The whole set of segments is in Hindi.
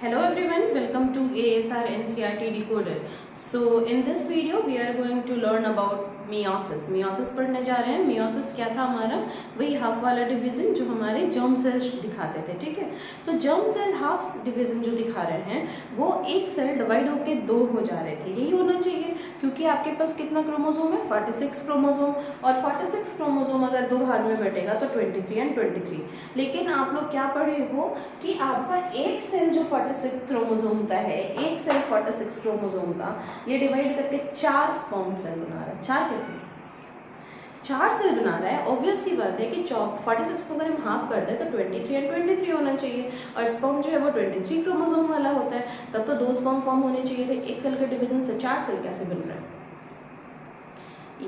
Hello everyone, welcome to ASR NCERT Decoder. So in this video we are going to learn about meiosis. meiosis पढ़ने जा रहे हैं. meiosis क्या था हमारा? वही हाफ वाला डिवीजन जो हमारे जर्म सेल दिखाते थे. ठीक है, तो जर्म सेल हाफ डिवीजन जो दिखा रहे हैं वो एक सेल डिवाइड होके दो हो जा रहे थे. यही होना चाहिए क्योंकि आपके पास कितना क्रोमोसोम है? 46 क्रोमोसोम. और 46 क्रोमोसोम अगर दो भाग में बटेगा तो 23 एंड 23. लेकिन आप लोग क्या पढ़े हो कि आपका एक सेल जो 46 क्रोमोसोम का है, एक सेल 46 क्रोमोसोम का, ये डिवाइड करके 4 स्पर्म सेल बना रहा है. 4 कैसे? 4 सेल बना रहा है. ऑब्वियस सी बात है कि 46 को अगर हम हाफ कर दें तो 23 एंड 23 होना चाहिए. और स्पर्म जो है वो 23 क्रोमोसोम वाला होता है, तब तो 2 स्पर्म फॉर्म होने चाहिए थे. एक सेल के डिवीजन से 4 सेल कैसे बन रहा है?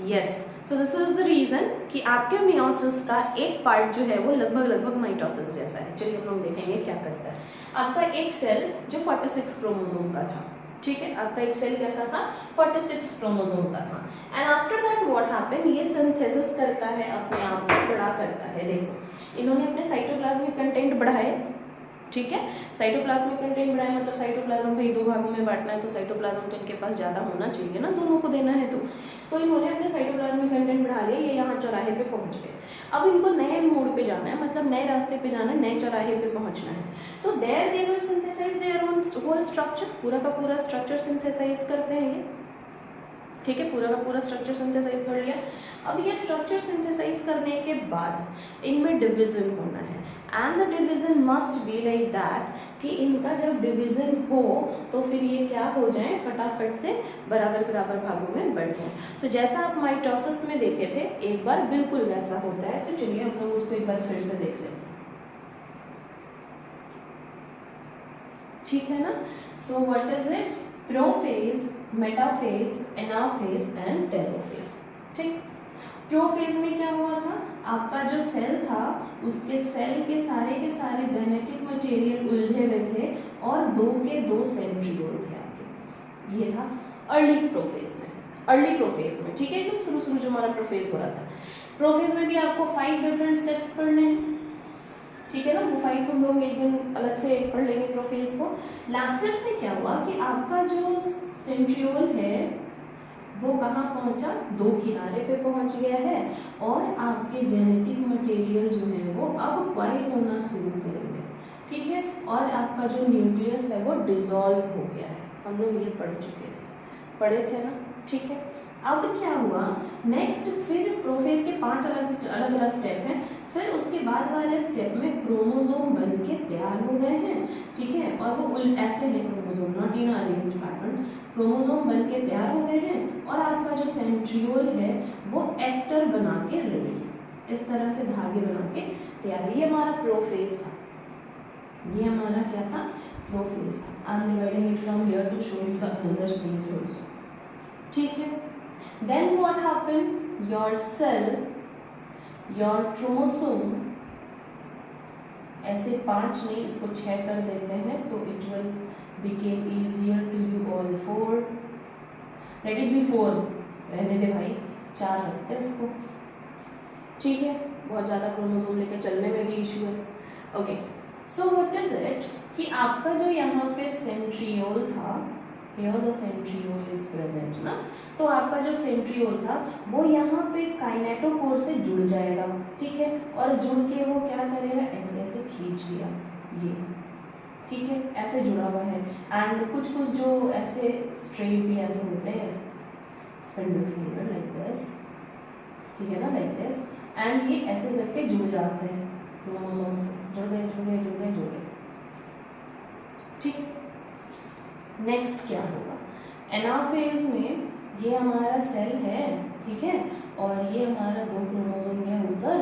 Yes, so this is the reason कि आपके मियोसिस का एक पार्ट जो है वो लगभग माइटोसिस जैसा है. चलिए हम लोग देखेंगे क्या करता है. आपका एक सेल जो 46 क्रोमोसोम का था, ठीक है, आपका एक सेल कैसा था? 46 क्रोमोसोम का था. And after that what happen, ये सिंथेसिस करता है, अपने आप को बड़ा करता है. देखो, इन्होंने अपने साइटोप्लाज्मिक कंटेंट बढ़ाए. ठीक है, साइटोप्लाज्मिक कंटेंट बढ़ाए मतलब साइटोप्लाज्म भाई दो भागों में बांटना है तो साइटोप्लाज्म तो इनके पास ज़्यादा होना चाहिए ना, दोनों को देना है. तो इन्होंने अपने साइटोप्लाज्मिक कंटेंट बढ़ा लिया. ये यहाँ चौराहे पे पहुँच गए. अब इनको नए मोड़ पे जाना है, मतलब नए रास्ते पे जाना है, नए चौराहे पे पहुँचना है. तो there they will synthesise their own whole structure. पूरा का पूरा स्ट्रक्चर सिंथेसाइज करते हैं ये. ठीक है, पूरा का पूरा स्ट्रक्चर सिंथेसाइज कर लिया. अब ये स्ट्रक्चर सिंथेसाइज करने के बाद इनमें डिवीजन होना है. And the division must be like that कि इनका जब डिवीजन हो तो फिर ये क्या हो जाए, फटाफट से बराबर भागों में बढ़ जाए. तो जैसा आप माइटोसिस में देखे थे एक बार, बिल्कुल वैसा होता है. तो चलिए हम लोग उसको एक बार फिर से देख लेते हैं. ठीक है ना. सो what is it? Prophase, metaphase, anaphase and telophase. ठीक, प्रोफेज में क्या हुआ था? आपका जो सेल था उसके सेल के सारे जेनेटिक मटेरियल उलझे हुए थे और दो के दो सेंट्रियोल थे आपके पास. ये था अर्ली प्रोफेज में. अर्ली प्रोफेज में, ठीक है, एकदम शुरू जो हमारा प्रोफेज हो रहा था. प्रोफेज में भी आपको 5 डिफरेंट स्टेप्स पढ़ने हैं. ठीक है ना, वो 5 हम लोग एक दिन अलग से पढ़ लेंगे प्रोफेज को. फिर से क्या हुआ कि आपका जो सेंट्रियोल है वो कहाँ पहुंचा? दो किनारे पे पहुंच गया है और आपके जेनेटिक मटेरियल जो है वो अब वाइड होना शुरू करेंगे. ठीक है, और आपका जो न्यूक्लियस है वो डिसॉल्व हो गया है. हम लोग ये पढ़े थे ना. ठीक है, अब क्या हुआ नेक्स्ट? फिर प्रोफेज के 5 अलग स्टेप हैं. फिर उसके बाद वाले स्टेप में क्रोमोसोम बन के तैयार हो गए हैं. ठीक है, और वो ऐसे हैं chromosome, not in arranged pattern. Chromosome बन के तैयार हो गए हैं और आपका जो सेंट्रियोल है वो एस्टर बना के रेडी है. इस तरह से धागे बना के तैयार है. ये हमारा प्रोफेज था. ये हमारा क्या था? प्रोफेज था. I am dividing it from here to show you the another scenes also. ठीक है, then what happen? Your cell, your chromosome, ऐसे 5 नहीं इसको 6 कर देते हैं तो it will become easier to you all 4. Let it be 4. रहने दे भाई, 4 रखते हैं इसको. ठीक है, बहुत ज़्यादा क्रोमोसोम लेके चलने में भी इशू है. Okay, so what is it कि आपका जो यहाँ पे सेंट्रियोल था, here the centriole is present ना, तो आपका जो सेंट्रियोल था वो यहाँ पे काइनेटोकोर से जुड़ जाएगा. ठीक है, और जुड़ के वो क्या करेगा? ऐसे खींच लिया ये. ठीक है, ऐसे जुड़ा हुआ है. एंड कुछ जो ऐसे स्ट्रेट भी ऐसे होते हैं, स्पिंडल फिंगर लाइक दिस. ठीक है ना, लाइक दिस. एंड ये ऐसे करके जुड़ जाते हैं क्रोमोसोम से. जुड़ गए. ठीक है, नेक्स्ट क्या होगा? एनाफेज में ये हमारा सेल है. ठीक है, और ये हमारा 2 क्रोमोसोम गया ऊपर,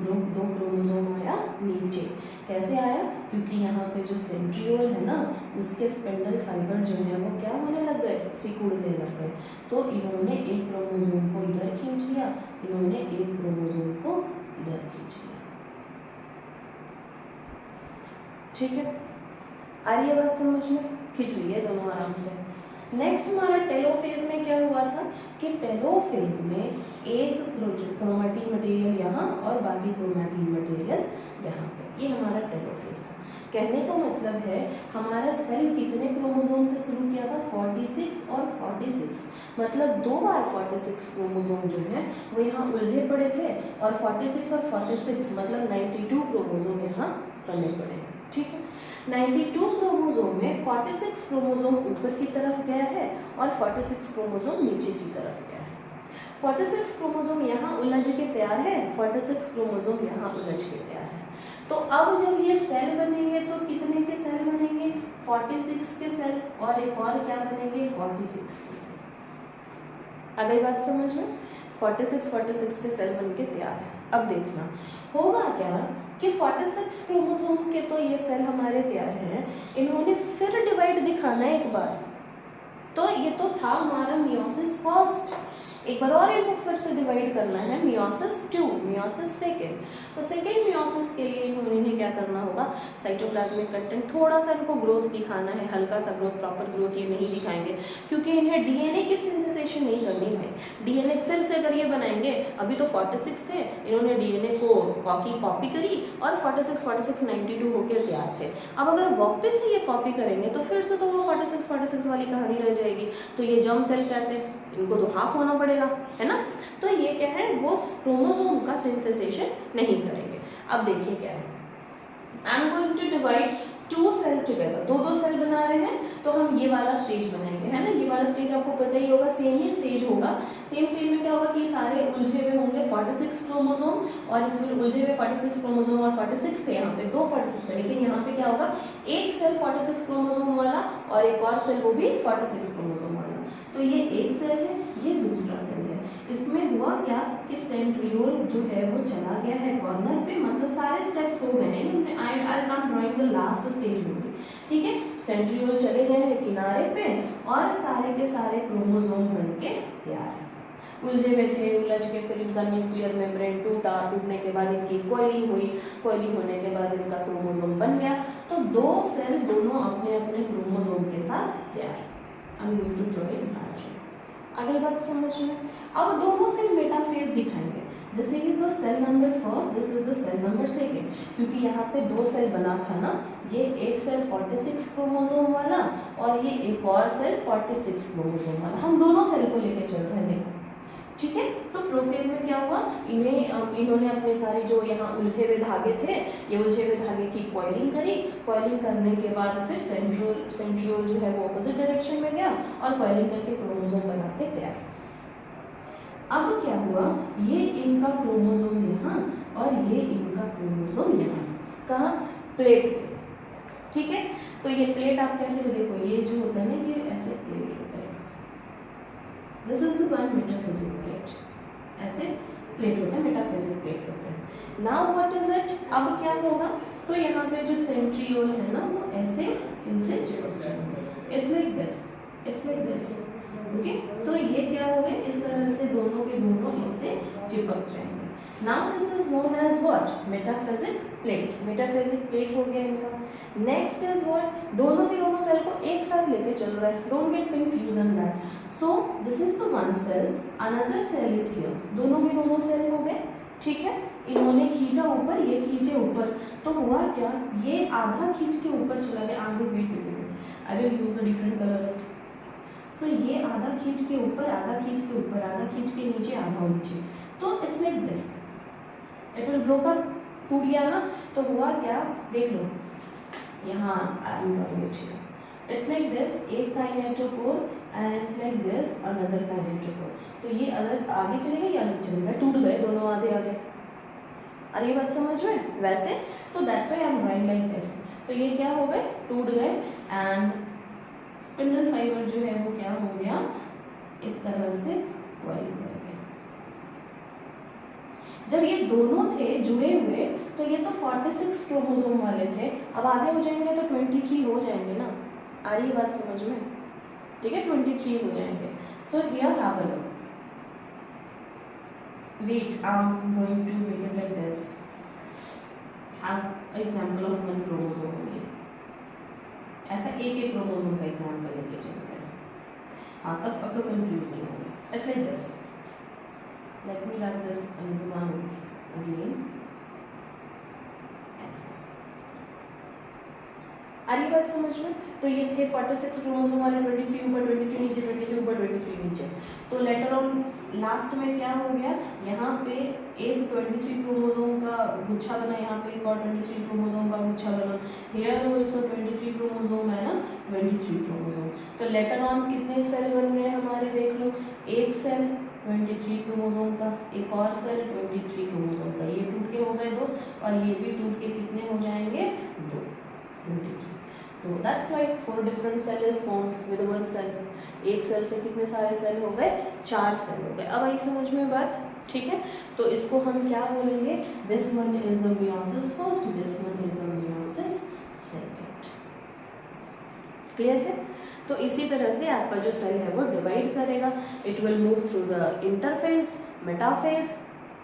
2 क्रोमोसोम आया नीचे. कैसे आया? क्योंकि यहाँ पे जो सेंट्रियोल है ना उसके स्पिंडल फाइबर जो है वो क्या होने लग गए? सिकुड़ने लग गए. तो इन्होंने एक क्रोमोसोम को इधर खींच लिया, इन्होंने एक क्रोमोसोम को इधर खींच लिया. ठीक है, आ रही है बात समझ में? खींच लिए दोनों आराम से. नेक्स्ट हमारा टेलोफेज में क्या हुआ था कि टेलोफेज में एक क्रोमैटिन मटेरियल यहाँ और बाकी क्रोमैटिन मटेरियल यहाँ पे, ये हमारा टेलोफेज था। कहने का मतलब है हमारा सेल कितने क्रोमोसोम से शुरू किया था, 46 और 46, मतलब 2 बार 46 क्रोमोसोम जो है वो यहाँ उलझे पड़े थे, और 46 और 46 मतलब 92 क्रोमोसोम यहाँ बने पड़े हैं। ठीक है, 92 क्रोमोसोम में 46 क्रोमोसोम ऊपर की तरफ गया है और 46 क्रोमोसोम नीचे की तरफ गया है। 46 क्रोमोसोम यहाँ उलझ के तैयार है, 46 क्रोमोसोम यहाँ उलझ के तैयार है। तो अब जब ये सेल बनेंगे तो कितने के सेल बनेंगे, 46 के सेल, और एक और क्या बनेंगे, 46 के सेल। आ गई बात समझ में, 46 के सेल बन के तैयार है। अब देखना होगा क्या कि 46 क्रोमोसोम के तो ये सेल हमारे तैयार हैं, इन्होंने फिर डिवाइड दिखाना है एक बार, तो ये तो था हमारा मियोसिस फर्स्ट, एक बार और इनको फिर से डिवाइड करना है, मियोसिस 2, मियोसिस सेकेंड। तो सेकेंड मियोसिस के लिए इन्हें क्या करना होगा, साइटोप्लाज्मिक कंटेंट थोड़ा सा इनको ग्रोथ दिखाना है, हल्का सा ग्रोथ, प्रॉपर ग्रोथ ये नहीं दिखाएंगे क्योंकि इन्हें डीएनए की सिंथेसाइजेशन नहीं करनी भाई। डीएनए फिर से अगर ये बनाएंगे, अभी तो 46 थे, इन्होंने डीएनए को कॉपी करी और 46 92 होकर तैयार थे। अब अगर वापस से ये कॉपी करेंगे तो फिर से तो वो 46 वाली कहानी रह जाएगी। तो ये जर्म सेल कैसे, इनको तो हाफ होना पड़ेगा, है ना। तो ये क्या है, वो क्रोमोसोम का सिंथेसाइजेशन नहीं करेंगे। अब देखिए क्या है, I am going to divide 2 cell together, दो सेल बना रहे हैं, तो हम ये वाला स्टेज बनाएंगे, है ना। ये वाला स्टेज आपको पता ही होगा, सेम ही स्टेज होगा। सेम स्टेज में क्या होगा कि सारे उलझे हुए होंगे 46 क्रोमोसोम, और फिर उलझे हुए 46 क्रोमोसोम, और 46 थे यहाँ पे, 2 46 थे, लेकिन यहाँ पे क्या होगा, एक सेल 46 क्रोमोसोम वाला और एक और सेल वो भी 46 क्रोमोसोम वाला। तो ये एक सेल है, ये दूसरा सेल है। इसमें हुआ क्या कि सेंट्रियोल जो है वो चला गया है कॉर्नर पे, मतलब सारे स्टेप्स हो गए हैं, I am not drawing the last stage में, ठीक है। सेंट्रियोल चले गए हैं किनारे पे और सारे के सारे क्रोमोसोम बनके तैयार है। उलझे हुए थे, उलझ के फिर इनका न्यूक्लियर मेम्ब्रेन टूटा, टूटने के बाद इनकी कॉइलिंग हुई, कॉइलिंग होने के बाद इनका क्रोमोसोम बन गया। तो 2 सेल दोनों अपने अपने क्रोमोसोम के साथ तैयार। I am going to draw it large. अगली बात समझ में, अब दोनों सेल मेटाफेज दिखाएंगे। This is the cell number first, this is the cell number second, क्योंकि यहाँ पे 2 सेल बना था ना, ये एक सेल 46 क्रोमोसोम वाला और ये एक और सेल 46 क्रोमोसोम वाला, हम दोनों सेल को लेके चल रहे हैं, देखो, ठीक है। तो प्रोफेज में क्या हुआ, इन्होंने अपने सारे जो यहाँ उलझे हुए धागे थे, ये उलझे हुए धागे की कॉइलिंग करी, कॉइलिंग करने के बाद फिर सेंट्रियोल जो है वो ऑपोजिट डायरेक्शन में गया और कॉइलिंग करके क्रोमोसोम बना के तैयार। अब क्या हुआ, ये इनका क्रोमोसोम यहाँ और ये इनका क्रोमोसोम यहाँ, कहाँ, प्लेट पे, ठीक है। तो ये प्लेट आप कैसे, देखो ये जो होता है ना, ये ऐसे प्लेट होता है, this is the one metaphysic plate, ऐसे प्लेट होता है, मेटाफिजिक प्लेट होता है। नाउ व्हाट इज इट, अब क्या होगा, तो यहाँ पे जो सेंट्रियोल है ना वो ऐसे इनसे चिपक जाएंगे, it's like this, it's like this, okay. तो ये क्या हो गए, इस तरह से दोनों के दोनों इससे चिपक जाएंगे। Now this is known as what, metaphysic plate, metaphysic plate हो गया इनका। नेक्स्ट इज व्हाट, दोनों के दोनों सेल को एक साथ लेके चल रहा है, don't get confusion that. So this is the one cell, another cell is here, दोनों के दोनों सेल हो गए, ठीक है। इन्होंने खींचा ऊपर, ये खींचे ऊपर, तो हुआ क्या, ये आधा खींच के ऊपर चला गया, I will use a different colour. So ये आधा खींच के ऊपर, आधा खींच के ऊपर, आधा खींच के नीचे, आधा नीचे, तो it's like this, it will broke up, टूट गया ना। तो हुआ क्या, देख लो यहाँ, I am drawing it here, it's like this, एक kinetochore and it's like this another kinetochore. तो ये अगर आगे चलेगा या नहीं चलेगा, टूट गए दोनों आधे आधे। अरे ये बात समझ में, वैसे तो that's why I am drawing like this. तो ये क्या हो गए, टूट गए, एंड स्पिंडल फाइबर जो है वो क्या हो गया, इस तरह से कॉइल कर गया। जब ये दोनों थे जुड़े हुए तो ये तो 46 क्रोमोसोम वाले थे, अब आगे हो जाएंगे तो 23 हो जाएंगे ना। आ रही बात समझ में, ठीक है, 23 हो जाएंगे। So here have a look, wait I am going to make it like this, have example of one chromosome only, ऐसा एक एक क्रोमोसोम का एग्जांपल लेके चलते हैं। हाँ, तब आप लोग कंफ्यूज नहीं होंगे। ऐसे like this, let me rub this on the one again, ऐसे। आ रही बात समझ में? तो ये थे 46 क्रोमोसोम वाले, 23 ऊपर 23 नीचे, 23 ऊपर 23 नीचे। तो लेटर ऑन लास्ट में क्या हो गया, यहाँ पे एक 23 क्रोमोसोम का गुच्छा बना, यहाँ पे एक और 23 क्रोमोसोम का गुच्छा बना। हियर ऑल्सो 23 क्रोमोसोम है ना, 23 क्रोमोसोम। तो लेटर ऑन कितने सेल बन गए हमारे, देख लो, एक सेल 23 क्रोमोसोम का, एक और सेल 23 क्रोमोसोम का, ये टूट के हो गए 2 और ये भी टूट के कितने हो जाएंगे, 2, 23। तो that's why 4 different cell is formed with one cell. एक सेल से कितने सारे सेल हो गए, 4 सेल हो गए। अब आई समझ में बात, ठीक है? तो इसको हम क्या बोलेंगे, this one is the meiosis first, this one is the meiosis second. Clear है? तो इसी तरह से आपका जो सेल है वो डिवाइड करेगा, it will move through the interphase, metaphase,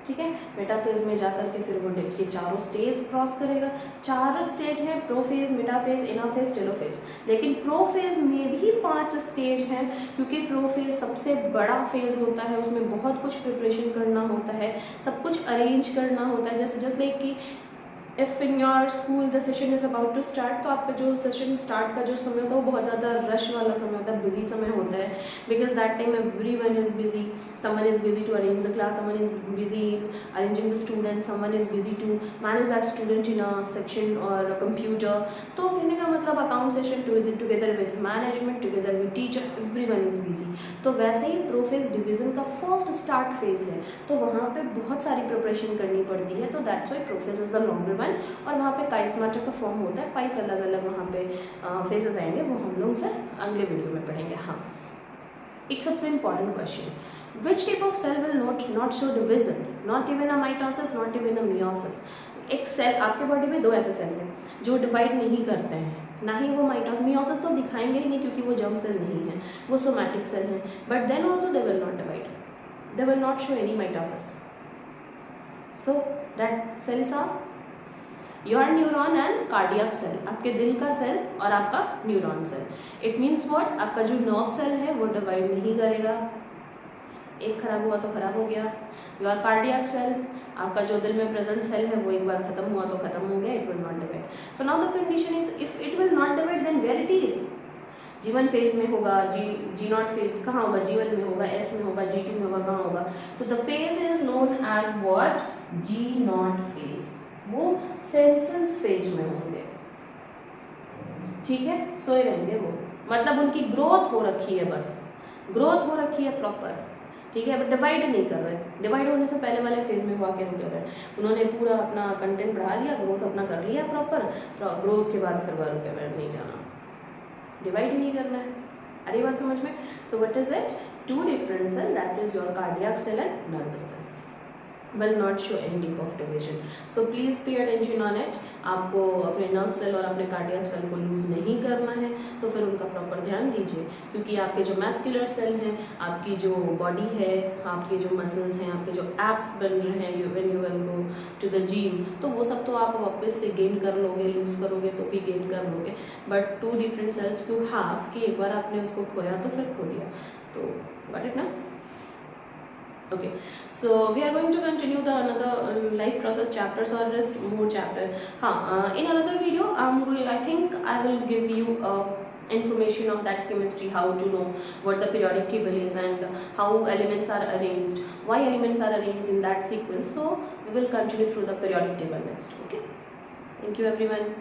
ठीक है? मेटाफेज में जाकर के फिर वो देखिए चारों स्टेज क्रॉस करेगा। 4 स्टेज है, प्रोफेज, मेटाफेज, एनाफेज, टेलोफेज। लेकिन प्रोफेज में भी 5 स्टेज हैं, क्योंकि प्रोफेज सबसे बड़ा फेज होता है, उसमें बहुत कुछ प्रिपरेशन करना होता है, सब कुछ अरेंज करना होता है। जैसे लाइक कि if in your school the session is about to start, तो आपका जो सेशन स्टार्ट का जो समय होता है वो बहुत ज़्यादा रश वाला समय होता है, बिजी समय होता है, because that time every one is busy, someone is busy to arrange the class, someone is busy in arranging the student, someone is busy to manage that student in a section और कंप्यूटर। तो कहने का मतलब account session together with management, together with teacher, every one is busy. तो वैसे ही प्रोफेज डिवीज़न का फर्स्ट स्टार्ट फेज है, तो वहाँ पे बहुत सारी प्रिपरेशन करनी पड़ती है। तो that's why prophase is the longer one. और वहाँ पे काइस्माटा का फॉर्म होता है, 5 अलग अलग वहाँ पे फेजेस आएंगे, वो हम लोग फिर अगले वीडियो में पढ़ेंगे। हाँ, एक सबसे important question, which type of cell will not show division, not even a mitosis, not even a meiosis. एक सेल, आपके बॉडी में 2 ऐसे सेल हैं जो डिवाइड नहीं करते हैं, ना ही वो मियोसिस तो दिखाएंगे ही नहीं क्योंकि वो जर्म सेल नहीं है, वो सोमैटिक सेल हैं, but then also they will not divide, they will not show any mitosis. So that cells are your neuron and cardiac cell, आपके दिल का सेल और आपका neuron cell. It means what, आपका जो नर्व सेल है वो डिवाइड नहीं करेगा, एक खराब हुआ तो खराब हो गया। योर कार्डियक सेल, आपका जो दिल में प्रेजेंट सेल है वो एक बार खत्म हुआ तो खत्म हो गया, इट विल नॉट डिवाइड। तो now the condition is, if it will not divide then where it is, G1 phase में होगा, G0 फेज कहाँ होगा, G1 में होगा, S में होगा, G2 में होगा, कहाँ होगा। तो the phase is known as what, G0 phase, वो सेंसेंस फेज में होंगे, ठीक है, सोए रहेंगे वो, मतलब उनकी ग्रोथ हो रखी है, बस ग्रोथ हो रखी है प्रॉपर, ठीक है, बट डिवाइड नहीं कर रहे। डिवाइड होने से पहले वाले फेज में वो आके रुके हुए हैं, उन्होंने पूरा अपना कंटेंट बढ़ा लिया, ग्रोथ अपना कर लिया प्रॉपर, ग्रोथ के बाद फिर वह रुके हुए नहीं जाना, डिवाइड ही नहीं करना है। अरे बात समझ में? So what is it, 2 different cell, that is your cardiac cell and nervous cell, will not show any type of division. So please pay attention on it. आपको अपने नर्व सेल और अपने कार्डियक सेल को लूज नहीं करना है, तो फिर उनका प्रॉपर ध्यान दीजिए, क्योंकि आपके जो मैस्कुलर सेल हैं, आपकी जो बॉडी है, आपके जो मसल्स हैं, आपके जो एप्स बन रहे हैं, when you will go to the gym, तो वो सब तो आप वापस से गेन कर लोगे, लूज करोगे तो भी गेन कर लोगे, but 2 different cells you have कि एक बार आपने उसको खोया तो फिर खो दिया, तो गॉट इट ना? Okay, so we are going to continue the another life process chapters or rest more chapter. In another video I think I will give you information of that chemistry, how to know what the periodic table is and how elements are arranged, why elements are arranged in that sequence. So we will continue through the periodic table next. Okay, thank you everyone.